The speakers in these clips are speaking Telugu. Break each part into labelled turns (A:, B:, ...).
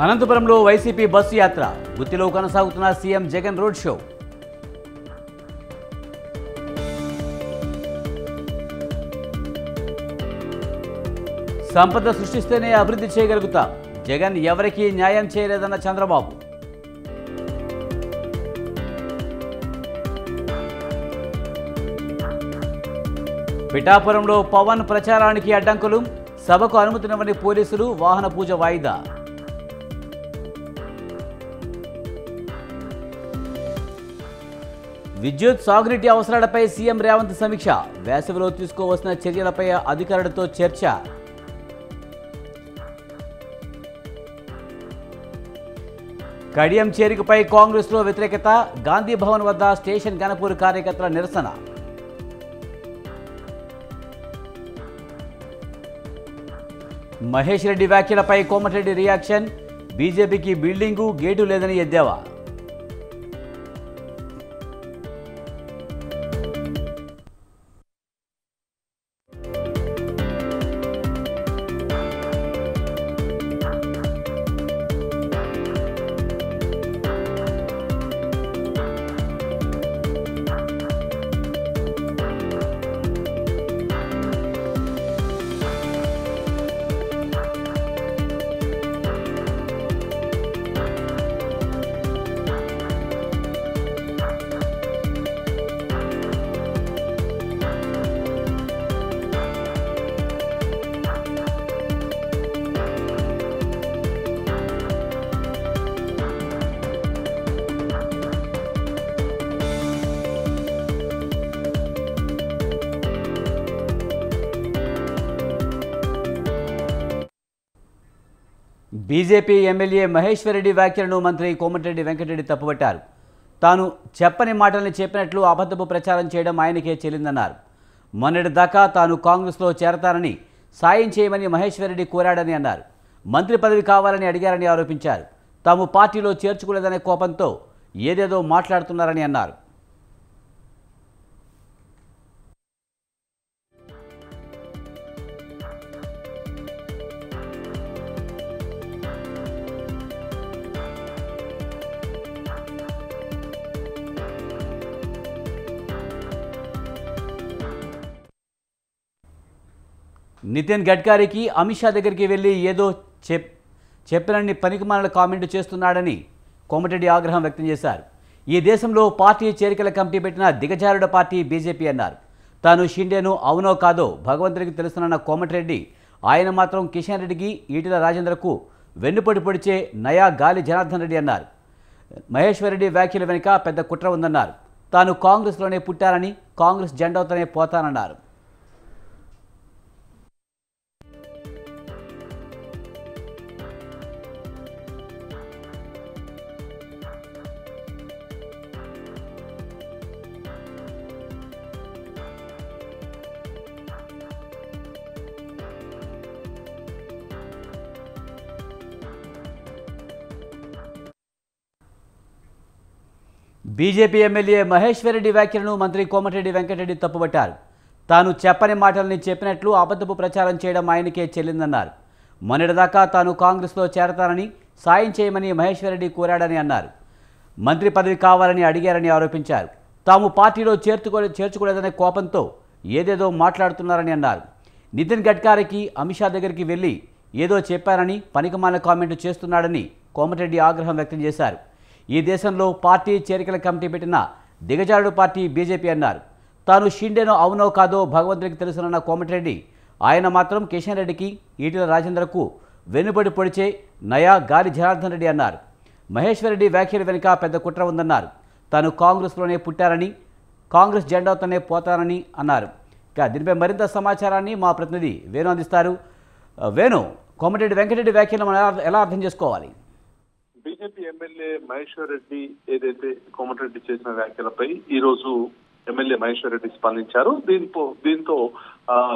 A: అనంతపురంలో వైసీపీ బస్సు యాత్ర గుత్తిలో కొనసాగుతున్న సీఎం జగన్ రోడ్ షో. సంపద సృష్టిస్తేనే అభివృద్ధి చేయగలుగుతాం, జగన్ ఎవరికీ న్యాయం చేయలేదన్న చంద్రబాబు. పిఠాపురంలో పవన్ ప్రచారానికి అడ్డంకులు, సభకు అనుమతినివ్వని పోలీసులు, వాహన పూజ వాయిదా. విద్యుత్ సాగునీటి అవసరాలపై సీఎం రేవంత్ సమీక్ష, వేసవిలో తీసుకోవాల్సిన చర్యలపై అధికారులతో చర్చ. కడియం చేరికపై కాంగ్రెస్లో వ్యతిరేకత, గాంధీ భవన్ వద్ద స్టేషన్ గణపూర్ కార్యకర్తల నిరసన. మహేష్ రెడ్డి వ్యాఖ్యలపై కోమటిరెడ్డి రియాక్షన్, బీజేపీకి బిల్డింగు గేటు లేదని ఎద్దేవా. బీజేపీ ఎమ్మెల్యే మహేశ్వరరెడ్డి వ్యాఖ్యలను మంత్రి కోమటిరెడ్డి వెంకటరెడ్డి తప్పుపట్టారు. తాను చెప్పని మాటల్ని చెప్పినట్లు అబద్ధపు ప్రచారం చేయడం ఆయనకే చెల్లిందన్నారు. మొన్నటి దాకా తాను కాంగ్రెస్లో చేరతానని, సాయం చేయమని మహేశ్వరరెడ్డి కోరాడని అన్నారు. మంత్రి పదవి కావాలని అడిగారని ఆరోపించారు. తాము పార్టీలో చేర్చుకోలేదనే కోపంతో ఏదేదో మాట్లాడుతున్నారని అన్నారు. నితిన్ గడ్కరీకి అమిత్ షా దగ్గరికి వెళ్ళి ఏదో చెప్పినన్ని పనికిమాలిన కామెంట్ చేస్తున్నాడని కోమటిరెడ్డి ఆగ్రహం వ్యక్తం చేశారు. ఈ దేశంలో పార్టీ చేరికల కమిటీ పెట్టిన దిగజారుడ పార్టీ బీజేపీ అన్నారు. తాను షిండేను అవునో కాదో భగవంతుడికి తెలుసునన్న కోమటిరెడ్డి ఆయన మాత్రం కిషన్ రెడ్డికి, ఈటెల రాజేంద్రకు వెన్నుపొడి పొడిచే నయా గాలి జనార్దన్ రెడ్డి అన్నారు. మహేశ్వరరెడ్డి వ్యాఖ్యల వెనుక పెద్ద కుట్ర ఉందన్నారు. తాను కాంగ్రెస్లోనే పుట్టారని, కాంగ్రెస్ జెండాతోనే పోతానన్నారు. బీజేపీ ఎమ్మెల్యే మహేశ్వరరెడ్డి వ్యాఖ్యలను మంత్రి కోమటిరెడ్డి వెంకటరెడ్డి తప్పుపట్టారు. తాను చెప్పని మాటల్ని చెప్పినట్లు అబద్ధపు ప్రచారం చేయడం ఆయనకే చెల్లిందన్నారు. మొన్నటిదాకా తాను కాంగ్రెస్లో చేరతానని, సాయం చేయమని మహేశ్వరరెడ్డి కోరాడని అన్నారు. మంత్రి పదవి కావాలని అడిగారని ఆరోపించారు. తాము పార్టీలో చేర్చుకోలేదనే కోపంతో ఏదేదో మాట్లాడుతున్నారని అన్నారు. నితిన్ గడ్కరీకి అమిత్ షా దగ్గరికి వెళ్ళి ఏదో చెప్పారని పనికిమాలిన కామెంట్ చేస్తున్నాడని కోమటిరెడ్డి ఆగ్రహం వ్యక్తం చేశారు. ఈ దేశంలో పార్టీ చేరికల కమిటీ పెట్టిన దిగజారుడు పార్టీ బీజేపీ అన్నారు. తాను షిండేనో అవునో కాదో భగవంతుడికి తెలుసునన్న కోమటిరెడ్డి ఆయన మాత్రం కిషన్ రెడ్డికి, ఈటెల రాజేంద్రకు వెన్నుపడి పొడిచే నయా గాలి జనార్దన్ రెడ్డి అన్నారు. మహేశ్వరరెడ్డి వ్యాఖ్యల వెనుక పెద్ద కుట్ర ఉందన్నారు. తాను కాంగ్రెస్లోనే పుట్టారని, కాంగ్రెస్ జెండాతోనే పోతానని అన్నారు. ఇక దీనిపై మరింత సమాచారాన్ని మా ప్రతినిధి వేణు అందిస్తారు. వేణు, కోమటిరెడ్డి వెంకటరెడ్డి వ్యాఖ్యలు మనం ఎలా అర్థం చేసుకోవాలి?
B: బీజేపీ ఎమ్మెల్యే మహేశ్వర్ రెడ్డి ఏదైతే కోమటిరెడ్డి చేసిన వ్యాఖ్యలపై ఈ రోజు ఎమ్మెల్యే మహేశ్వర్ రెడ్డి స్పందించారు. దీంతో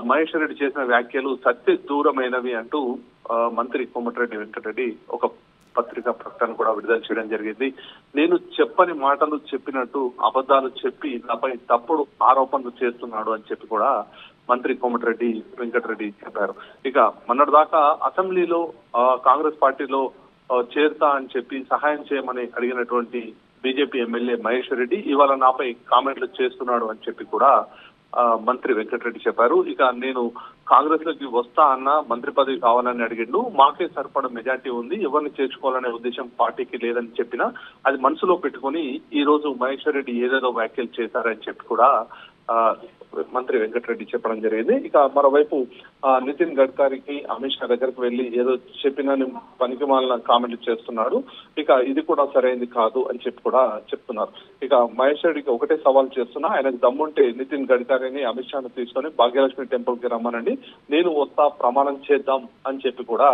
B: మహేశ్వర్ రెడ్డి చేసిన వ్యాఖ్యలు సత్య దూరమైనవి అంటూ మంత్రి కోమటిరెడ్డి వెంకటరెడ్డి ఒక పత్రికా ప్రకటన కూడా విడుదల చేయడం జరిగింది. నేను చెప్పని మాటలు చెప్పినట్టు అబద్ధాలు చెప్పి నాపై తప్పుడు ఆరోపణలు చేస్తున్నాడు అని చెప్పి కూడా మంత్రి కోమటిరెడ్డి వెంకటరెడ్డి చెప్పారు. ఇక మొన్నటిదాకా అసెంబ్లీలో కాంగ్రెస్ పార్టీలో చేరుతా అని చెప్పి సహాయం చేయమని అడిగినటువంటి బీజేపీ ఎమ్మెల్యే మహేశ్వర్ రెడ్డి ఇవాళ నాపై కామెంట్లు చేస్తున్నాడు అని చెప్పి కూడా మంత్రి వెంకటరెడ్డి చెప్పారు. ఇక నేను కాంగ్రెస్ లోకి వస్తా అన్న మంత్రి పదవి కావాలని అడిగిండు, మాకే సరిపడ మెజార్టీ ఉంది, ఎవరిని చేర్చుకోవాలనే ఉద్దేశం పార్టీకి లేదని చెప్పినా అది మనసులో పెట్టుకుని ఈ రోజు మహేశ్వర్ రెడ్డి ఏదేదో వ్యాఖ్యలు చేశారని చెప్పి కూడా మంత్రి వెంకటరెడ్డి చెప్పడం జరిగింది. ఇక మరోవైపు నితిన్ గడ్కరీకి అమిత్ షా దగ్గరకు వెళ్లి ఏదో చెప్పినా పనికిమాలిన కామెంట్లు చేస్తున్నాడు, ఇక ఇది కూడా సరైనది కాదు అని చెప్పి కూడా చెప్తున్నారు. ఇక మహేష్ రెడ్డికి ఒకటే సవాల్ చేస్తున్నా, ఆయనకు దమ్ముంటే నితిన్ గడ్కరీని అమిత్ షాను తీసుకొని భాగ్యలక్ష్మి టెంపుల్ కి రమ్మనండి, నేను వస్తా ప్రమాణం చేద్దాం అని చెప్పి కూడా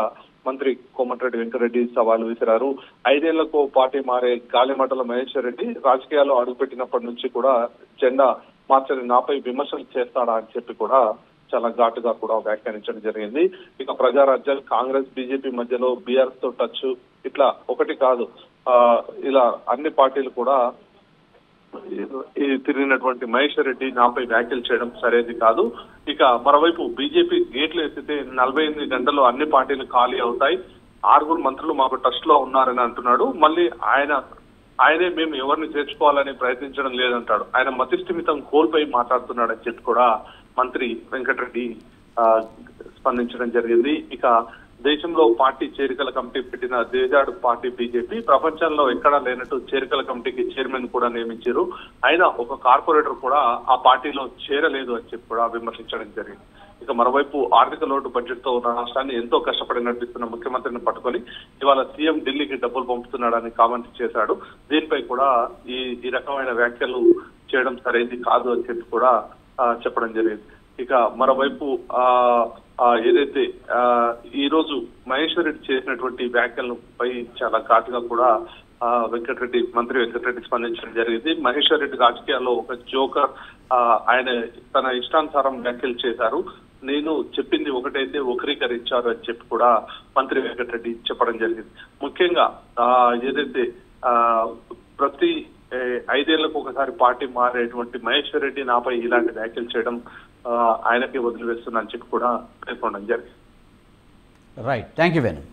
B: మంత్రి కోమటిరెడ్డి వెంకటరెడ్డి సవాల్ విసిరారు. 5 ఏళ్లకు పార్టీ మారే గాలిమటల మహేశ్వర్ రెడ్డి రాజకీయాల్లో అడుగుపెట్టినప్పటి నుంచి కూడా జెండా మార్చని నాపై విమర్శలు చేస్తాడా అని చెప్పి కూడా చాలా ఘాటుగా కూడా వ్యాఖ్యానించడం జరిగింది. ఇక ప్రజారాజ్యాలు కాంగ్రెస్ బీజేపీ మధ్యలో బీఆర్ఎస్ తో టచ్ ఇట్లా ఒకటి కాదు, ఇలా అన్ని పార్టీలు కూడా తిరిగినటువంటి మహేశ్వర్ రెడ్డి నాపై వ్యాఖ్యలు చేయడం సరైనది కాదు. ఇక మరోవైపు బీజేపీ గేట్లు ఎత్తితే 48 గంటల్లో అన్ని పార్టీలు ఖాళీ అవుతాయి, 6 మంత్రులు మాకు టచ్ లో ఉన్నారని అంటున్నాడు. మళ్ళీ ఆయనే మేము ఎవరిని చేర్చుకోవాలని ప్రయత్నించడం లేదంటాడు. ఆయన మతిస్థిమితం కోల్పోయి మాట్లాడుతున్నాడని చెప్పి కూడా మంత్రి వెంకటరెడ్డి స్పందించడం జరిగింది. ఇక దేశంలో పార్టీ చేరికల కమిటీ పెట్టిన దేశాడు పార్టీ బీజేపీ ప్రపంచంలో ఎక్కడా లేనట్టు చేరికల కమిటీకి చైర్మన్ కూడా నియమించారు, అయినా ఒక కార్పొరేటర్ కూడా ఆ పార్టీలో చేరలేదు అని చెప్పి కూడా విమర్శించడం జరిగింది. ఇక మరోవైపు ఆర్థిక లోటు బడ్జెట్ తో ఉన్న రాష్ట్రాన్ని ఎంతో కష్టపడి నడిపిస్తున్న ముఖ్యమంత్రిని పట్టుకొని ఇవాళ సీఎం ఢిల్లీకి డబ్బులు పంపుతున్నాడని కామెంట్ చేశాడు. దీనిపై కూడా ఈ రకమైన వ్యాఖ్యలు చేయడం సరైనది కాదు అని చెప్పి కూడా చెప్పడం జరిగింది. ఇక మరోవైపు ఏదైతే ఈ రోజు మహేశ్వర్ రెడ్డి చేసినటువంటి వ్యాఖ్యలపై చాలా ఘాటుగా కూడా మంత్రి వెంకటరెడ్డి స్పందించడం జరిగింది. మహేశ్వర్ రెడ్డి రాజకీయాల్లో ఒక జోకర్, ఆయన తన ఇష్టానుసారం వ్యాఖ్యలు చేశారు, నేను చెప్పింది ఒకటైతే వక్రీకరించారు అని చెప్పి కూడా మంత్రి వెంకటరెడ్డి చెప్పడం జరిగింది. ముఖ్యంగా ఏదైతే ప్రతి 5 ఏళ్లకు ఒకసారి పార్టీ మారేటువంటి మహేశ్వర్ రెడ్డి నాపై ఇలాంటి వ్యాఖ్యలు చేయడం ఆయనకే వదిలివేస్తున్నా అని చెప్పి కూడా పేర్కొనడం జరిగింది.
A: Right, thank you Venu.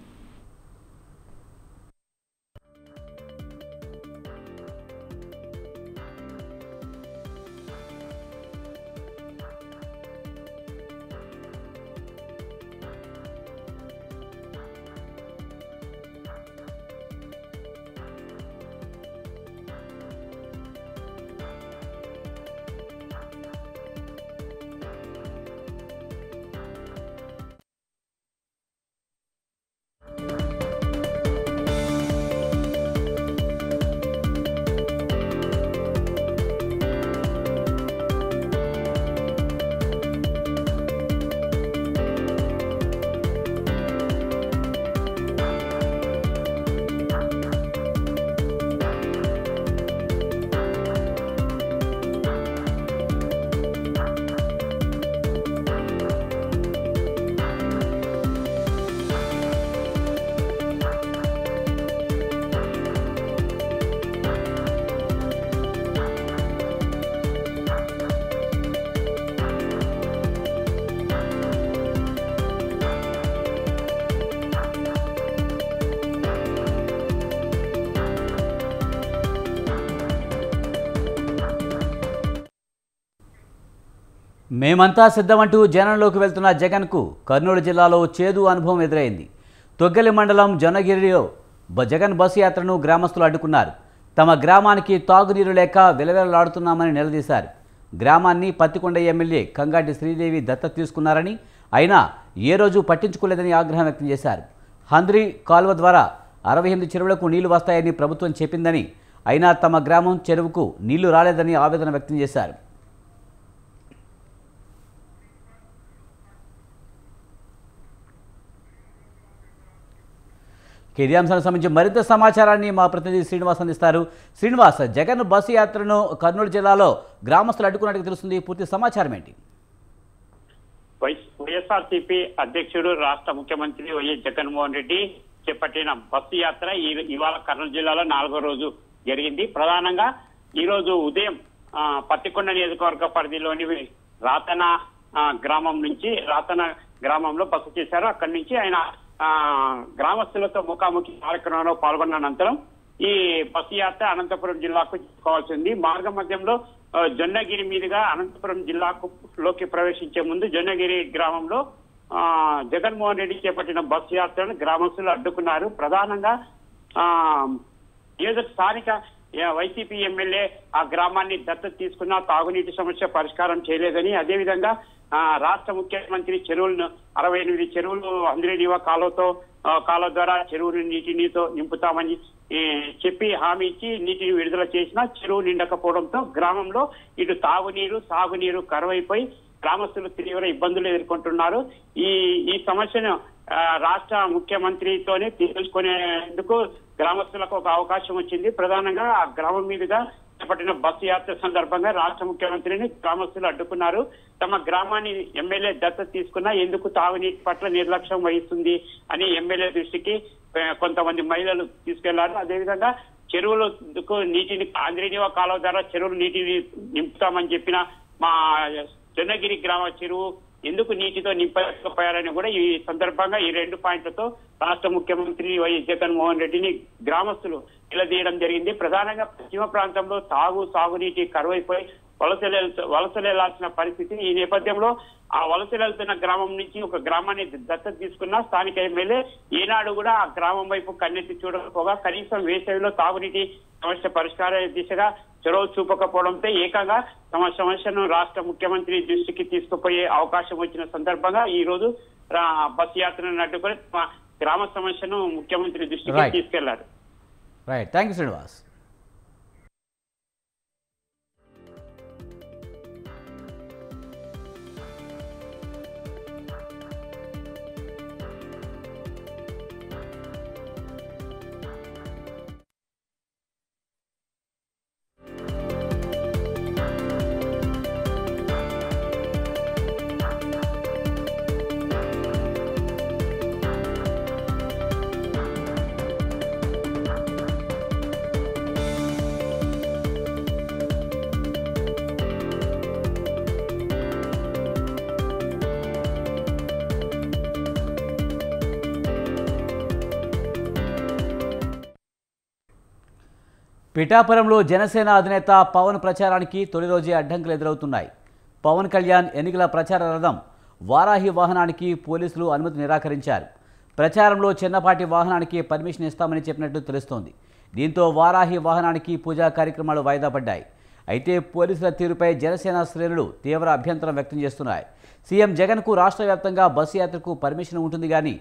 A: మేమంతా సిద్ధమంటూ జనంలోకి వెళ్తున్న జగన్కు కర్నూలు జిల్లాలో చేదు అనుభవం ఎదురైంది. తొగ్గలి మండలం జొన్నగిరిలో జగన్ బస్సు యాత్రను గ్రామస్తులు అడ్డుకున్నారు. తమ గ్రామానికి తాగునీరు లేక విలవిలలాడుతున్నామని నిలదీశారు. గ్రామాన్ని పత్తికొండ ఎమ్మెల్యే కంగాటి శ్రీదేవి దత్తత తీసుకున్నారని, అయినా ఏ రోజు పట్టించుకోలేదని ఆగ్రహం వ్యక్తం చేశారు. హంద్రి కాలువ ద్వారా 68 చెరువులకు నీళ్లు వస్తాయని ప్రభుత్వం చెప్పిందని, అయినా తమ గ్రామం చెరువుకు నీళ్లు రాలేదని ఆవేదన వ్యక్తం చేశారు. ఇదే అంశానికి సంబంధించి మరింత సమాచారాన్ని మా ప్రతినిధి శ్రీనివాస్ అందిస్తారు. శ్రీనివాస్, జగన్ బస్సు యాత్రను కర్నూలు జిల్లాలో గ్రామస్తులు అడ్డుకున్నట్టుగా తెలుస్తుంది, పూర్తి సమాచారం ఏంటి?
C: వైఎస్ఆర్సీపీ అధ్యక్షుడు రాష్ట్ర ముఖ్యమంత్రి వైఎస్ జగన్మోహన్ రెడ్డి చేపట్టిన బస్సు యాత్ర ఇవాళ కర్నూలు జిల్లాలో 4వ రోజు జరిగింది. ప్రధానంగా ఈ రోజు ఉదయం పత్తికొండ నియోజకవర్గ పరిధిలోని రాతన గ్రామంలో బస చేశారు. అక్కడి నుంచి ఆయన గ్రామస్తులతో ముఖాముఖి కార్యక్రమంలో పాల్గొన్న అనంతరం ఈ బస్సు యాత్ర అనంతపురం జిల్లాకు చెప్పుకోవాల్సింది. మార్గ మధ్యంలో జొన్నగిరి మీదుగా అనంతపురం జిల్లాలోకి ప్రవేశించే ముందు జొన్నగిరి గ్రామంలో జగన్మోహన్ రెడ్డి చేపట్టిన బస్సు యాత్రను గ్రామస్తులు అడ్డుకున్నారు. ప్రధానంగా ఏదో స్థానిక వైసీపీ ఎమ్మెల్యే ఆ గ్రామాన్ని దత్తత తీసుకున్న తాగునీటి సమస్య పరిష్కారం చేయలేదని, అదేవిధంగా రాష్ట్ర ముఖ్యమంత్రి చెరువులను 68 చెరువులు అంద్రేనివా కాలువ ద్వారా చెరువులు నీటితో నింపుతామని చెప్పి హామీ ఇచ్చి నీటిని విడుదల చేసినా చెరువు నిండకపోవడంతో గ్రామంలో ఇటు తాగునీరు సాగునీరు కరువైపోయి గ్రామస్తులు తీవ్ర ఇబ్బందులు ఎదుర్కొంటున్నారు. ఈ సమస్యను రాష్ట్ర ముఖ్యమంత్రితోనే తెలుసుకునేందుకు గ్రామస్తులకు ఒక అవకాశం వచ్చింది. ప్రధానంగా ఆ గ్రామం మీదుగా చేపట్టిన బస్సు యాత్ర సందర్భంగా రాష్ట్ర ముఖ్యమంత్రిని గ్రామస్తులు అడ్డుకున్నారు. తమ గ్రామాన్ని ఎమ్మెల్యే దత్తత తీసుకున్నా ఎందుకు తాగునీటి పట్ల నిర్లక్ష్యం వహిస్తుంది అని ఎమ్మెల్యే దృష్టికి కొంతమంది మహిళలు తీసుకెళ్లారు. అదేవిధంగా చెరువులకు నీటిని ఆంధ్రేనివా కాలువ ద్వారా చెరువులు నీటిని నింపుతామని చెప్పిన మా జొన్నగిరి గ్రామ చెరువు ఎందుకు నీటితో నింపలేకపోయారని కూడా ఈ సందర్భంగా ఈ 2 పాయింట్లతో రాష్ట్ర ముఖ్యమంత్రి వైఎస్ జగన్మోహన్ రెడ్డిని గ్రామస్తులు నిలదీయడం జరిగింది. ప్రధానంగా పశ్చిమ ప్రాంతంలో సాగునీటి కరువైపోయి వలసలేలాల్సిన పరిస్థితి. ఈ నేపథ్యంలో ఆ వలసలేళ్తున్న గ్రామం నుంచి ఒక గ్రామాన్ని దత్తత తీసుకున్న స్థానిక ఎమ్మెల్యే ఈనాడు కూడా ఆ గ్రామం వైపు కన్నెత్తి చూడకపోగా కనీసం వేసవిలో తాగునీటి సమస్య పరిష్కార దిశగా చొరవ చూపకపోవడంతో ఏకంగా తమ సమస్యను రాష్ట్ర ముఖ్యమంత్రి దృష్టికి తీసుకుపోయే అవకాశం వచ్చిన సందర్భంగా ఈ రోజు బస్సు యాత్రను అడ్డుకొని గ్రామ సమస్యను ముఖ్యమంత్రి దృష్టికి తీసుకెళ్లారు.
A: Right, thank you Srinivas. పిఠాపురంలో జనసేన అధినేత పవన్ ప్రచారానికి తొలి రోజే అడ్డంకులు ఎదురవుతున్నాయి. పవన్ కళ్యాణ్ ఎన్నికల ప్రచార రథం వారాహి వాహనానికి పోలీసులు అనుమతి నిరాకరించారు. ప్రచారంలో చిన్నపాటి వాహనానికి పర్మిషన్ ఇస్తామని చెప్పినట్టు తెలుస్తోంది. దీంతో వారాహి వాహనానికి పూజా కార్యక్రమాలు వాయిదా పడ్డాయి. అయితే పోలీసుల తీరుపై జనసేన శ్రేణులు తీవ్ర అభ్యంతరం వ్యక్తం చేస్తున్నాయి. సీఎం జగన్కు రాష్ట్ర వ్యాప్తంగా బస్సు యాత్రకు పర్మిషన్ ఉంటుంది కానీ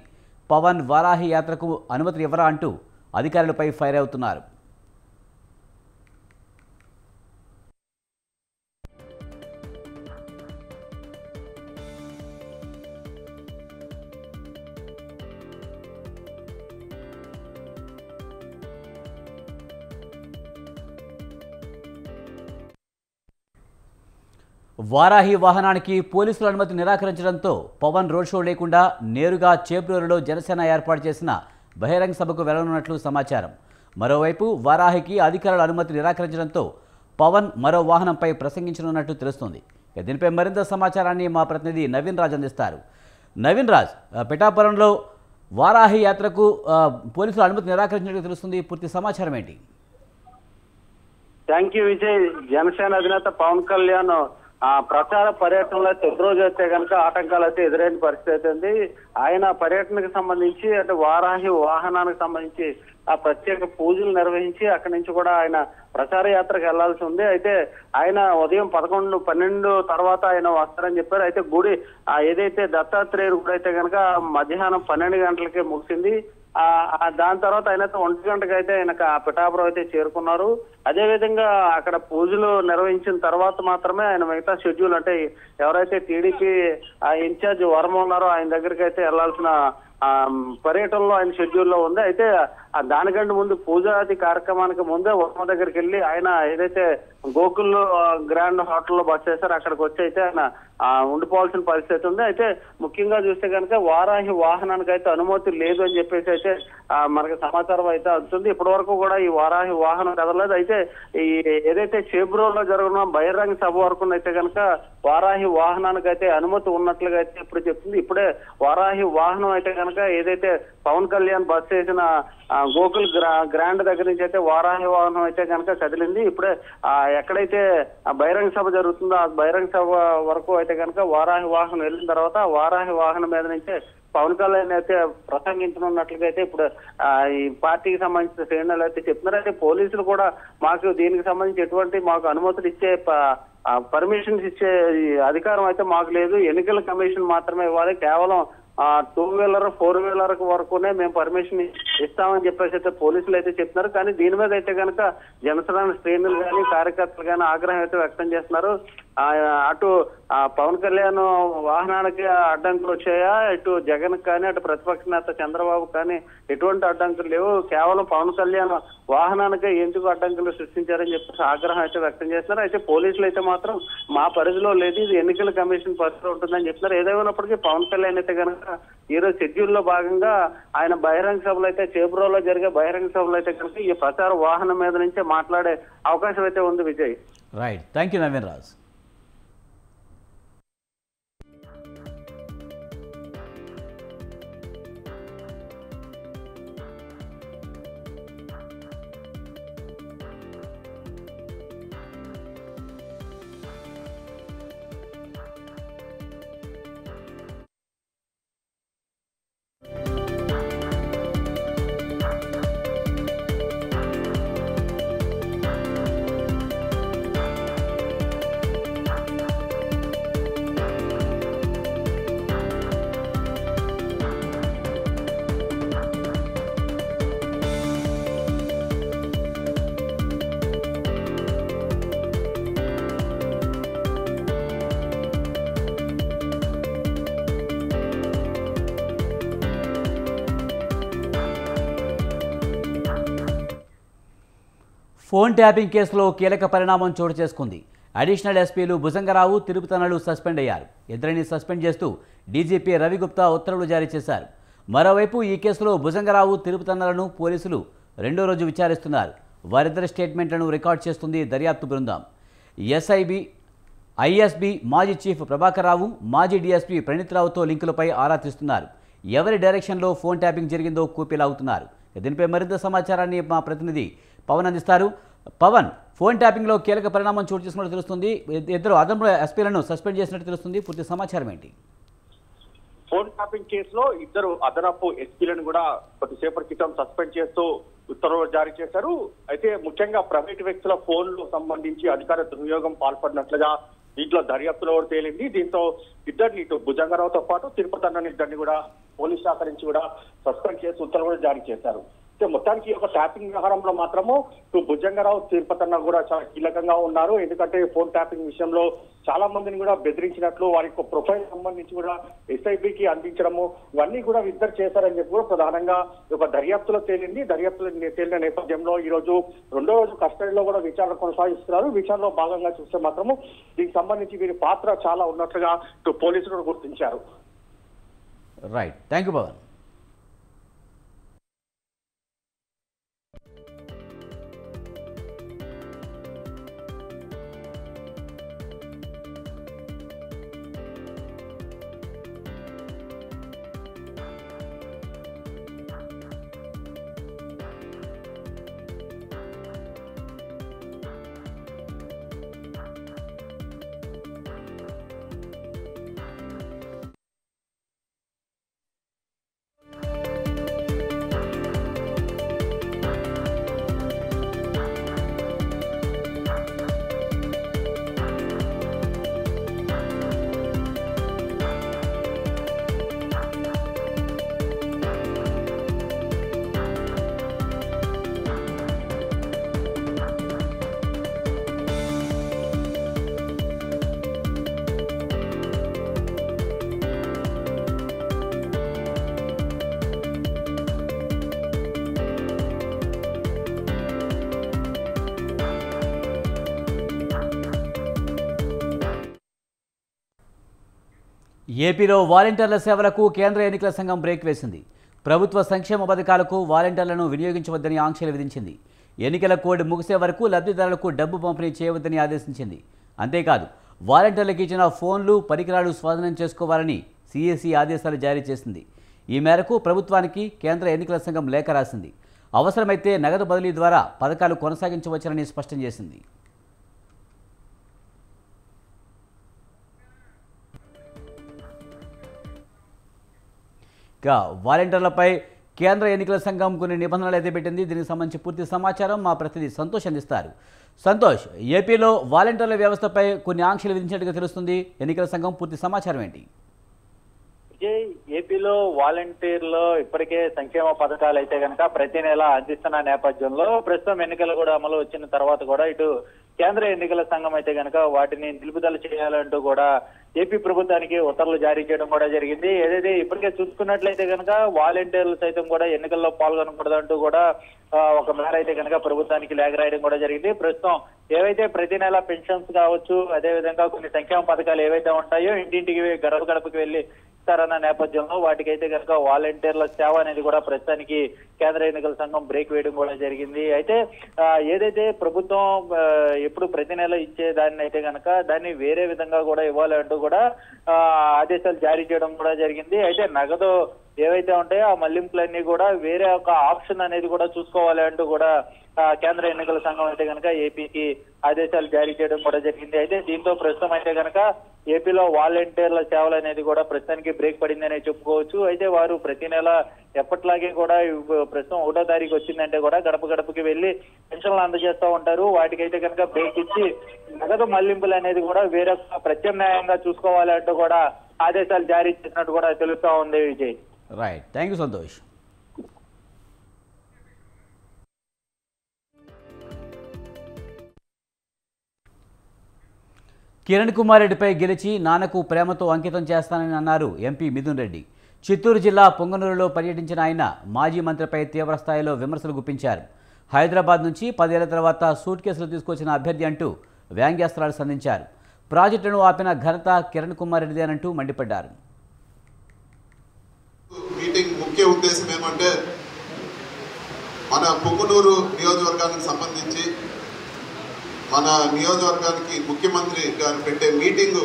A: పవన్ వారాహి యాత్రకు అనుమతి ఇవ్వరా అంటూ అధికారులపై ఫైర్ అవుతున్నారు. వారాహి వాహనానికి పోలీసుల అనుమతి నిరాకరించడంతో పవన్ రోడ్ షో లేకుండా నేరుగా చేబ్రోలులో జనసేన ఏర్పాటు చేసిన బహిరంగ సభకు వెళ్లనున్నట్లు సమాచారం. మరోవైపు వారాహికి అధికారుల అనుమతి నిరాకరించడంతో పవన్ మరో వాహనంపై ప్రసంగించనున్నట్టు తెలుస్తోంది. దీనిపై మరింత సమాచారాన్ని మా ప్రతినిధి నవీన్ రాజ్ అందిస్తారు. నవీన్ రాజ్, పిఠాపురంలో వారాహి యాత్రకు పోలీసులు అనుమతి నిరాకరించినట్టు తెలుస్తుంది. పూర్తి సమాచారం ఏంటి?
D: Thank you Vijay. జనసేన అధినేత పవన్ కళ్యాణ్ ప్రచార పర్యటనలో తొలి రోజు అయితే కనుక ఆటంకాలు అయితే ఎదురైన పరిస్థితి ఉంది. ఆయన పర్యటనకు సంబంధించి అంటే వారాహి వాహనానికి సంబంధించి ఆ ప్రత్యేక పూజలు నిర్వహించి అక్కడి నుంచి కూడా ఆయన ప్రచార యాత్రకు వెళ్లాల్సి ఉంది. అయితే ఆయన ఉదయం 11, 12 తర్వాత ఆయన వస్తారని చెప్పారు. అయితే గుడి ఏదైతే దత్తాత్రేయుడు గుడి అయితే కనుక మధ్యాహ్నం 12 గంటలకే ముగిసింది. దాని తర్వాత ఆయన 1 గంటకు అయితే ఆయన పిఠాపురం అయితే చేరుకున్నారు. అదేవిధంగా అక్కడ పూజలు నిర్వహించిన తర్వాత మాత్రమే ఆయన మిగతా షెడ్యూల్ అంటే ఎవరైతే టీడీపీ ఇన్ఛార్జ్ వర్మ ఉన్నారో ఆయన దగ్గరికి అయితే వెళ్లాల్సిన పర్యటనలో ఆయన షెడ్యూల్లో ఉంది. అయితే దానికంటే ముందు పూజాది కార్యక్రమానికి ముందే వర్మ దగ్గరికి వెళ్ళి ఆయన ఏదైతే గోకుల్ గ్రాండ్ హోటల్లో బస్ చేశారో అక్కడికి వచ్చి అయితే ఆయన ఉండిపోవాల్సిన పరిస్థితి ఉంది. అయితే ముఖ్యంగా చూస్తే కనుక వారాహి వాహనానికి అయితే అనుమతి లేదు అని చెప్పేసి అయితే మనకి సమాచారం అయితే అందుతుంది. ఇప్పటి వరకు కూడా ఈ వారాహి వాహనం కదలలేదు. అయితే ఈ ఏదైతే చేబ్రోల్లో జరుగుతున్న బహిరంగ సభ వరకు అయితే కనుక వారాహి వాహనానికి అయితే అనుమతి ఉన్నట్లుగా అయితే ఇప్పుడు చెప్తుంది. ఇప్పుడే వారాహి వాహనం అయితే కనుక ఏదైతే పవన్ కళ్యాణ్ బస్ చేసిన గోకుల్ గ్రాండ్ దగ్గర నుంచి అయితే వారాహి వాహనం అయితే కనుక కదిలింది. ఇప్పుడే ఎక్కడైతే బహిరంగ సభ జరుగుతుందో ఆ బహిరంగ సభ వరకు అయితే కనుక వారాహి వాహనం వెళ్ళిన తర్వాత వారాహి వాహనం మీద నుంచే పవన్ కళ్యాణ్ అయితే ప్రసంగించనున్నట్లుగా అయితే ఇప్పుడు ఈ పార్టీకి సంబంధించిన శ్రేణులు అయితే చెప్తున్నారు. అయితే పోలీసులు కూడా మాకు దీనికి సంబంధించి ఎటువంటి మాకు అనుమతులు ఇచ్చే పర్మిషన్స్ ఇచ్చే అధికారం అయితే మాకు లేదు. ఎన్నికల కమిషన్ మాత్రమే ఇవ్వాలి. కేవలం 2-వీలర్ 4-వీలర్ వరకునే మేము పర్మిషన్ ఇస్తామని చెప్పేసి అయితే పోలీసులు అయితే చెప్తున్నారు. కానీ దీని మీద అయితే కనుక జనసేన శ్రేణులు కానీ కార్యకర్తలు కానీ ఆగ్రహం అయితే వ్యక్తం చేస్తున్నారు. అటు పవన్ కళ్యాణ్ వాహనానికి అడ్డంకులు వచ్చాయా, ఇటు జగన్ కానీ అటు ప్రతిపక్ష నేత చంద్రబాబు కానీ ఎటువంటి అడ్డంకులు లేవు, కేవలం పవన్ కళ్యాణ్ వాహనానికి ఎందుకు అడ్డంకులు సృష్టించారని చెప్పేసి ఆగ్రహం అయితే వ్యక్తం చేస్తున్నారు. అయితే పోలీసులు అయితే మాత్రం మా పరిధిలో లేదు, ఇది ఎన్నికల కమిషన్ పరిధిలో ఉంటుందని చెప్తున్నారు. ఏదేమైనప్పటికీ పవన్ కళ్యాణ్ అయితే కనుక ఈరోజు షెడ్యూల్ లో భాగంగా ఆయన బహిరంగ సభలు అయితే చేబ్రోలో జరిగే బహిరంగ సభలు అయితే కనుక ఈ ప్రచార వాహనం మీద నుంచే మాట్లాడే అవకాశం అయితే ఉంది. Vijay,
A: right, thank you Naveen Raj. Phone tapping కేసులో కీలక పరిణామం చోటు చేసుకుంది. అడిషనల్ ఎస్పీలు భుజంగరావు, తిరుపతనలు సస్పెండ్ అయ్యారు. ఇద్దరిని సస్పెండ్ చేస్తూ డీజీపీ రవిగుప్తా ఉత్తర్వులు జారీ చేశారు. మరోవైపు ఈ కేసులో భుజంగరావు, తిరుపతనలను పోలీసులు రెండో రోజు విచారిస్తున్నారు. వారిద్దరి స్టేట్మెంట్లను రికార్డ్ చేస్తుంది దర్యాప్తు బృందం. ఐఎస్బీ మాజీ చీఫ్ ప్రభాకర్ రావు, మాజీ డీఎస్పీ ప్రణీత్ రావుతో లింకులపై ఆరా తీస్తున్నారు. ఎవరి డైరెక్షన్లో ఫోన్ ట్యాపింగ్ జరిగిందో కూపీలాగుతున్నారు. దీనిపై మరింత సమాచారాన్ని మా ప్రతినిధి పవన్ అందిస్తారు. పవన్, ఫోన్ ట్యాపింగ్లో కీలక పరిణామం చోటు చేసుకున్నట్టు తెలుస్తుంది. ఇద్దరు అదనపు ఎస్పీలను సస్పెండ్ చేసినట్టు తెలుస్తుంది. పూర్తి సమాచారం ఏంటి?
E: ఫోన్ ట్యాపింగ్ కేసులో ఇద్దరు అదనపు ఎస్పీలను కూడా కొద్దిసేపటి క్రితం సస్పెండ్ చేస్తూ ఉత్తర్వులు జారీ చేశారు. అయితే ముఖ్యంగా ప్రైవేటు వ్యక్తుల ఫోన్లు సంబంధించి అధికార దుర్వినియోగం పాల్పడినట్లుగా దీంట్లో దర్యాప్తులో తేలింది. దీంతో ఇద్దరిని ఇటు భుజంగరావుతో పాటు తిరుపతి అన్న ఇద్దరిని కూడా పోలీస్ శాఖ నుంచి కూడా సస్పెండ్ చేసి ఉత్తర్వులు జారీ చేశారు. మొత్తానికి ఒక ట్యాపింగ్ వ్యవహారంలో మాత్రము భుజంగరావు, తిరుపతి అన్న కూడా చాలా కీలకంగా ఉన్నారు. ఎందుకంటే ఫోన్ ట్యాపింగ్ విషయంలో చాలా మందిని కూడా బెదిరించినట్లు, వారి ప్రొఫైల్ సంబంధించి కూడా ఎస్ఐబికి అందించడము, ఇవన్నీ కూడా ఇద్దరు చేశారని చెప్పి కూడా ప్రధానంగా ఒక దర్యాప్తులో తేలింది. దర్యాప్తులో తేలిన నేపథ్యంలో ఈ రోజు రెండో రోజు కస్టడీలో కూడా విచారణ కొనసాగిస్తున్నారు. విచారణలో భాగంగా చూస్తే మాత్రము దీనికి సంబంధించి వీరి పాత్ర చాలా ఉన్నట్లుగా పోలీసులు గుర్తించారు.
A: Right, thank you Pavan. ఏపీలో వాలంటీర్ల సేవలకు కేంద్ర ఎన్నికల సంఘం బ్రేక్ వేసింది. ప్రభుత్వ సంక్షేమ పథకాలకు వాలంటీర్లను వినియోగించవద్దని ఆంక్షలు విధించింది. ఎన్నికల కోడ్ ముగిసే వరకు లబ్ధిదారులకు డబ్బు పంపిణీ చేయవద్దని ఆదేశించింది. అంతేకాదు వాలంటీర్లకు ఇచ్చిన ఫోన్లు పరికరాలు స్వాధీనం చేసుకోవాలని సిఎసి ఆదేశాలు జారీ చేసింది. ఈ మేరకు ప్రభుత్వానికి కేంద్ర ఎన్నికల సంఘం లేఖ రాసింది. అవసరమైతే నగదు బదిలీ ద్వారా పథకాలు కొనసాగించవచ్చని స్పష్టం చేసింది. ఇక వాలంటీర్లపై కేంద్ర ఎన్నికల సంఘం కొన్ని నిబంధనలు అయితే పెట్టింది. దీనికి సంబంధించి పూర్తి సమాచారం మా ప్రతినిధి సంతోష్ అందిస్తారు. సంతోష్, ఏపీలో వాలంటీర్ల వ్యవస్థపై కొన్ని ఆంక్షలు విధించినట్టుగా తెలుస్తుంది. ఎన్నికల సంఘం పూర్తి సమాచారం ఏంటి?
F: ఏపీలో వాలంటీర్లు ఇప్పటికే సంక్షేమ పథకాలు అయితే కనుక ప్రతి నెల అందిస్తున్న నేపథ్యంలో ప్రస్తుతం ఎన్నికలు కూడా అమలు వచ్చిన తర్వాత కూడా ఇటు కేంద్ర ఎన్నికల సంఘం అయితే కనుక వాటిని నిలుపుదల చేయాలంటూ కూడా ఏపీ ప్రభుత్వానికి ఉత్తర్వులు జారీ చేయడం కూడా జరిగింది. ఏదైతే ఇప్పటికే చూసుకున్నట్లయితే కనుక వాలంటీర్లు సైతం కూడా ఎన్నికల్లో పాల్గొనకూడదంటూ కూడా ఒక మేర అయితే కనుక ప్రభుత్వానికి లేఖ రాయడం కూడా జరిగింది. ప్రస్తుతం ఏవైతే ప్రతి నెల పెన్షన్స్ కావచ్చు, అదేవిధంగా కొన్ని సంక్షేమ పథకాలు ఏవైతే ఉంటాయో ఇంటింటికి గడప గడపకి వెళ్లి ఇస్తారన్న నేపథ్యంలో వాటికైతే కనుక వాలంటీర్ల సేవ అనేది కూడా ప్రస్తుతానికి కేంద్ర ఎన్నికల సంఘం బ్రేక్ వేయడం కూడా జరిగింది. అయితే ఏదైతే ప్రభుత్వం ఎప్పుడు ప్రతి నెల ఇచ్చే దాన్ని అయితే కనుక దాన్ని వేరే విధంగా కూడా ఇవ్వాలి అంటూ కూడా ఆదేశాలు జారీ చేయడం కూడా జరిగింది. అయితే నగదు ఏవైతే ఉంటాయో ఆ మళ్లింపులన్నీ కూడా వేరే ఒక ఆప్షన్ అనేది కూడా చూసుకోవాలి అంటూ కూడా కేంద్ర ఎన్నికల సంఘం అయితే కనుక ఏపీకి ఆదేశాలు జారీ చేయడం కూడా జరిగింది. అయితే దీంతో ప్రస్తుతం అయితే కనుక ఏపీలో వాలంటీర్ల సేవలు అనేది కూడా ప్రస్తుతానికి బ్రేక్ పడిందనే చెప్పుకోవచ్చు. అయితే వారు ప్రతి నెల ఎప్పట్లాగే కూడా ప్రస్తుతం 1వ తారీఖు వచ్చిందంటే కూడా గడప గడపకి వెళ్లి పెన్షన్లు అందజేస్తూ ఉంటారు. వాటికైతే కనుక బ్రేక్ ఇచ్చి నగదు మళ్లింపులు అనేది కూడా వేరొక ప్రత్యామ్నాయంగా చూసుకోవాలి అంటూ కూడా ఆదేశాలు జారీ చేసినట్టు కూడా తెలుస్తా ఉంది. Vijay,
A: right, thank you Santosh. Kiran Kumar రెడ్డిపై గెలిచి నాన్నకు ప్రేమతో అంకితం చేస్తానని అన్నారు ఎంపీ మిథున్ రెడ్డి. చిత్తూరు జిల్లా పొంగనూరులో పర్యటించిన ఆయన మాజీ మంత్రిపై తీవ్రస్థాయిలో విమర్శలు గుప్పించారు. హైదరాబాద్ నుంచి 10 ఏళ్ల తర్వాత సూట్ కేసులు తీసుకొచ్చిన అభ్యర్థి అంటూ వ్యాంగ్యాస్త్రాలు సంధించారు. ప్రాజెక్టును ఆపిన ఘనత కిరణ్ కుమార్ రెడ్డిదేనంటూ మండిపడ్డారు.
G: మీటింగ్ ముఖ్య ఉద్దేశం ఏమంటే మన పొంగనూరు నియోజకవర్గానికి సంబంధించి మన నియోజకవర్గానికి ముఖ్యమంత్రి గారు పెట్టే మీటింగు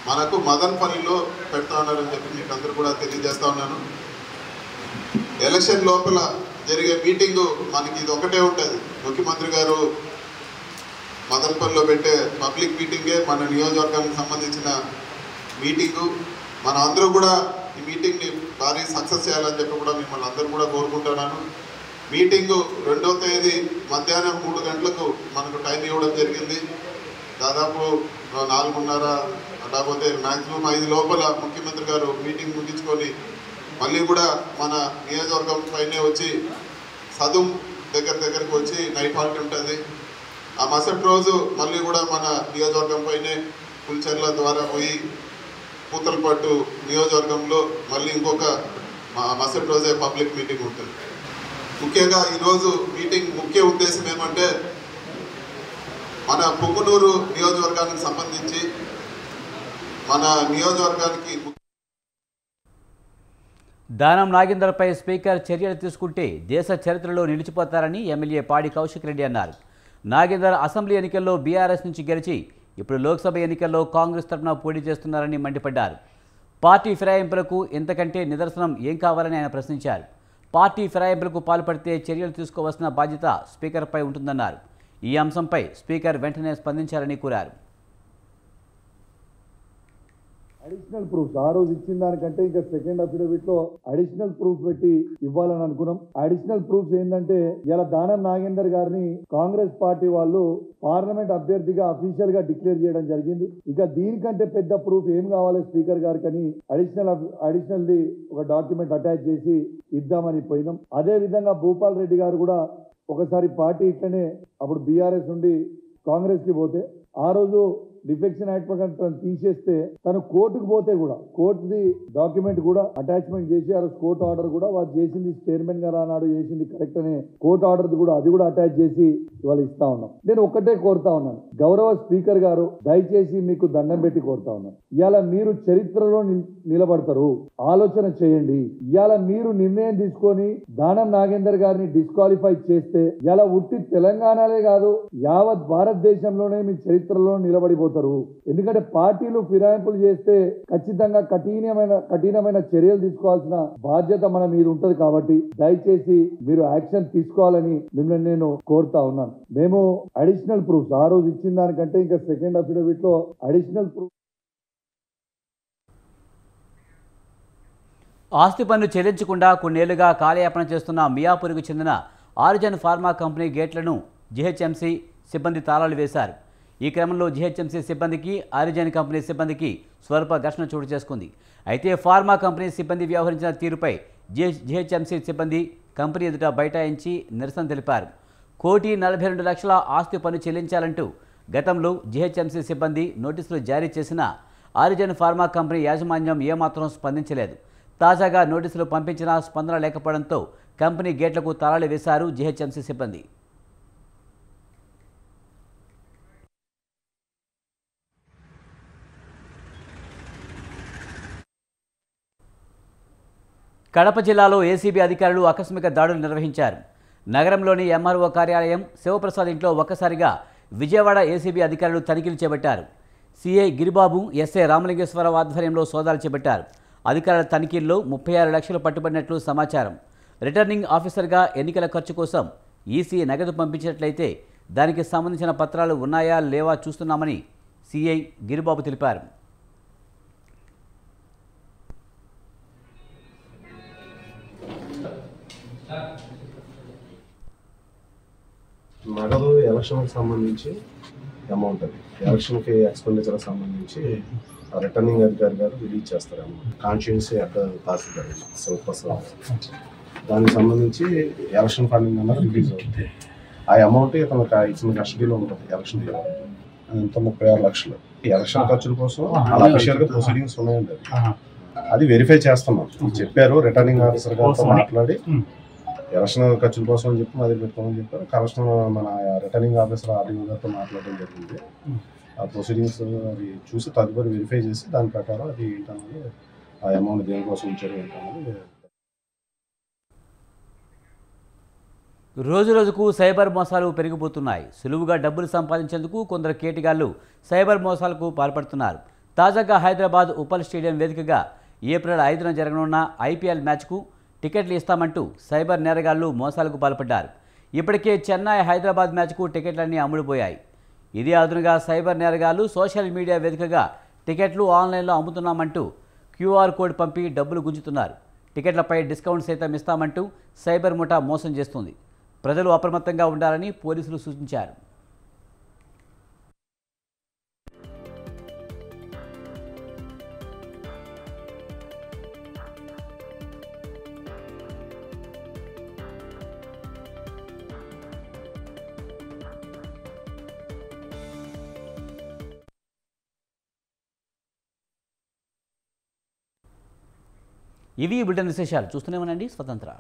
G: మనకు మదనపల్లిలో పెడతా ఉన్నారని చెప్పి మీకు అందరూ కూడా తెలియజేస్తా ఉన్నాను. ఎలక్షన్ లోపల జరిగే మీటింగు మనకి ఇది ఒకటే ఉంటుంది. ముఖ్యమంత్రి గారు మదనపల్లిలో పెట్టే పబ్లిక్ మీటింగే మన నియోజకవర్గానికి సంబంధించిన మీటింగు. మన అందరూ కూడా ఈ మీటింగ్ని భారీ సక్సెస్ చేయాలని చెప్పి కూడా మిమ్మల్ని అందరూ కూడా కోరుకుంటున్నాను. మీటింగు 2వ తేదీ మధ్యాహ్నం 3 గంటలకు మనకు టైం ఇవ్వడం జరిగింది. దాదాపు 4:30 లేకపోతే మ్యాక్సిమం 5 లోపల ముఖ్యమంత్రి గారు మీటింగ్ ముగించుకొని మళ్ళీ కూడా మన నియోజకవర్గం పైనే వచ్చి సదుం దగ్గరకు వచ్చి నైట్ హాల్ట్ ఉంటుంది. ఆ మరుసటి రోజు మళ్ళీ కూడా మన నియోజకవర్గం పైనే పుల్చెర్ల ద్వారా పోయి పూతలపట్టు నియోజకవర్గంలో మళ్ళీ ఇంకొక మరుసటి రోజే పబ్లిక్ మీటింగ్ ఉంటుంది. ముఖ్యంగా ఈరోజు మీటింగ్ ముఖ్య ఉద్దేశం ఏమంటే మన పొంగనూరు నియోజకవర్గానికి సంబంధించి మన నియోజకవర్గానికి
A: దానం నాగేందర్పై స్పీకర్ చర్యలు తీసుకుంటే దేశ చరిత్రలో నిలిచిపోతారని ఎమ్మెల్యే పాడి కౌశిక్ రెడ్డి అన్నారు. నాగేందర్ అసెంబ్లీ ఎన్నికల్లో బీఆర్ఎస్ నుంచి గెలిచి ఇప్పుడు లోక్సభ ఎన్నికల్లో కాంగ్రెస్ తరఫున పోటీ చేస్తున్నారని మండిపడ్డారు. పార్టీ ఫిరాయింపులకు ఇంతకంటే నిదర్శనం ఏం కావాలని ఆయన ప్రశ్నించారు. పార్టీ ఫిరాయింపులకు పాల్పడితే చర్యలు తీసుకోవాల్సిన బాధ్యత స్పీకర్పై ఉంటుందన్నారు. ఈ అంశంపై స్పీకర్ వెంటనే స్పందించాలని కోరారు.
H: అడిషనల్ ప్రూఫ్స్ ఆ రోజు ఇచ్చిన దానికంటే ఇంకా సెకండ్ అఫిడవిట్ లో అడిషనల్ ప్రూఫ్ పెట్టి ఇవ్వాలని అనుకున్నాం. అడిషనల్ ప్రూఫ్స్ ఏంటంటే ఇలా దానం నాగేందర్ గారిని కాంగ్రెస్ పార్టీ వాళ్ళు పార్లమెంట్ అభ్యర్థిగా అఫీషియల్ గా డిక్లేర్ చేయడం జరిగింది. ఇక దీనికంటే పెద్ద ప్రూఫ్ ఏం కావాలి స్పీకర్ గారికి అని అడిషనల్ ది ఒక డాక్యుమెంట్ అటాచ్ చేసి ఇద్దామని పోయినాం. అదే విధంగా భూపాల్ రెడ్డి గారు కూడా ఒకసారి పార్టీ ఇట్లనే అప్పుడు బీఆర్ఎస్ నుండి కాంగ్రెస్ కి పోతే ఆ రోజు డిఫెక్షన్ యాక్ట్ ప్రకారం తీసేస్తే తను కోర్టుకు పోతే కూడా కోర్టుది డాక్యుమెంట్ కూడా అటాచ్మెంట్ చేసి ఆ రోజు కోర్టు ఆర్డర్ కూడా వాళ్ళు చేసింది చైర్మన్ గారు ఆనాడు చేసింది కరెక్ట్ అనే కోర్టు ఆర్డర్ కూడా అది కూడా అటాచ్ చేసి ఇవాళ ఇస్తా ఉన్నాం. నేను ఒక్కటే కోరుతా ఉన్నాను, గౌరవ స్పీకర్ గారు దయచేసి మీకు దండం పెట్టి కోరుతా ఉన్నాను, ఇవాళ మీరు చరిత్రలో నిలబడతారు, ఆలోచన చేయండి. ఇవాళ మీరు నిర్ణయం తీసుకొని దానం నాగేందర్ గారిని డిస్క్వాలిఫై చేస్తే ఇలా ఉట్టి తెలంగాణలే కాదు యావత్ భారతదేశంలోనే మీ చరిత్రలో నిలబడిపోతుంది. అయిపోతారు. ఎందుకంటే పార్టీలు ఫిరాయింపులు చేస్తే ఖచ్చితంగా కఠినమైన చర్యలు తీసుకోవాల్సిన బాధ్యత మన మీద ఉంటది. కాబట్టి దయచేసి మీరు యాక్షన్ తీసుకోవాలని మిమ్మల్ని నేను కోరుతా ఉన్నాను. మేము అడిషనల్ ప్రూఫ్స్ ఆ రోజు ఇచ్చిన దానికంటే ఇంకా సెకండ్ అఫిడవిట్ లో అడిషనల్ ప్రూఫ్
A: ఆస్తి పన్ను చెల్లించకుండా కొన్నేళ్లుగా కాలయాపన చేస్తున్న మియాపూర్కు చెందిన ఆరిజన్ ఫార్మా కంపెనీ గేట్లను జీహెచ్ఎంసీ సిబ్బంది తాళాలు వేశారు. ఈ క్రమంలో జీహెచ్ఎంసీ సిబ్బందికి ఆరిజన్ కంపెనీ సిబ్బందికి స్వల్ప ఘర్షణ చోటు చేసుకుంది. అయితే ఫార్మా కంపెనీ సిబ్బంది వ్యవహరించిన తీరుపై జీహెచ్ఎంసీ సిబ్బంది కంపెనీ ఎదుట బైఠాయించి నిరసన తెలిపారు. 1,42,00,000 ఆస్తి పన్ను చెల్లించాలంటూ గతంలో జీహెచ్ఎంసీ సిబ్బంది నోటీసులు జారీ చేసినా ఆరిజన్ ఫార్మా కంపెనీ యాజమాన్యం ఏమాత్రం స్పందించలేదు. తాజాగా నోటీసులు పంపించినా స్పందన లేకపోవడంతో కంపెనీ గేట్లకు తాళాలు వేశారు జీహెచ్ఎంసీ సిబ్బంది. కడప జిల్లాలో ఏసీబీ అధికారులు ఆకస్మిక దాడులు నిర్వహించారు. నగరంలోని ఎంఆర్ఓ కార్యాలయం, శివప్రసాద్ ఇంట్లో ఒక్కసారిగా విజయవాడ ఏసీబీ అధికారులు తనిఖీలు చేపట్టారు. సిఐ గిరిబాబు, ఎస్ఐ రామలింగేశ్వరరావు ఆధ్వర్యంలో సోదాలు చేపట్టారు. అధికారుల తనిఖీల్లో 36 లక్షలు పట్టుబడినట్లు సమాచారం. రిటర్నింగ్ ఆఫీసర్గా ఎన్నికల ఖర్చు కోసం ఈసీ నగదు పంపించినట్లయితే దానికి సంబంధించిన పత్రాలు ఉన్నాయా లేవా చూస్తున్నామని సిఐ గిరిబాబు తెలిపారు.
I: నగదు ఎలక్షన్కి సంబంధించి అమౌంట్ అది ఎలక్షన్కి ఎక్స్పెండిచర్ సంబంధించి రిటర్నింగ్ అధికారి గారు రిలీజ్ చేస్తారు అమౌంట్. కాన్స్టిట్యున్సీ తహసీల్దార్ శివప్రసాద్ దానికి సంబంధించి ఎలక్షన్ ఫండింగ్ అన్నది రిలీజ్ అవుతుంది. ఆ అమౌంట్ ఇతను ఇచ్చిన కస్టడీలో ఉంటుంది. ఎలక్షన్ అంత 36 లక్షలు. ఈ ఎలక్షన్ ఖర్చుల కోసం అలా అఫీషియల్గా ప్రొసీడింగ్స్ ఉన్నాయండి. అది వెరిఫై చేస్తున్నాం. చెప్పారు రిటర్నింగ్ ఆఫీసర్ గారితో మాట్లాడి ఎలక్షన్ ఖర్చుల కోసం అని చెప్పి మొదలు పెట్టుకోమని చెప్పారు. కలెక్షన్ మన రిటర్నింగ్ ఆఫీసర్ ఆర్డీఓ గారితో మాట్లాడడం జరిగింది. ఆ ప్రొసీడింగ్స్ అది చూసి తదుపరి వెరిఫై చేసి దాని ప్రకారం అది ఏంటన్నది ఆ అమౌంట్ దేనికోసం ఉంచారు ఏంటన్నది.
A: రోజురోజుకు సైబర్ మోసాలు పెరిగిపోతున్నాయి. సులువుగా డబ్బులు సంపాదించేందుకు కొందరు కేటిగాళ్లు సైబర్ మోసాలకు పాల్పడుతున్నారు. తాజాగా హైదరాబాద్ ఉప్పల్ స్టేడియం వేదికగా ఏప్రిల్ 5న జరగనున్న ఐపీఎల్ మ్యాచ్కు టికెట్లు ఇస్తామంటూ సైబర్ నేరగాళ్లు మోసాలకు పాల్పడ్డారు. ఇప్పటికే చెన్నై హైదరాబాద్ మ్యాచ్కు టికెట్లన్నీ అమ్ముడుపోయాయి. ఇదే అదునుగా సైబర్ నేరగాళ్లు సోషల్ మీడియా వేదికగా టికెట్లు ఆన్లైన్లో అమ్ముతున్నామంటూ క్యూఆర్ కోడ్ పంపి డబ్బులు గుంజుతున్నారు. టికెట్లపై డిస్కౌంట్ సైతం ఇస్తామంటూ సైబర్ ముఠా మోసం చేస్తుంది. ప్రజలు అప్రమత్తంగా ఉండాలని పోలీసులు సూచించారు. ఇవి బులెటిన్ విశేషాలు. చూస్తూనే ఉండండి స్వతంత్ర.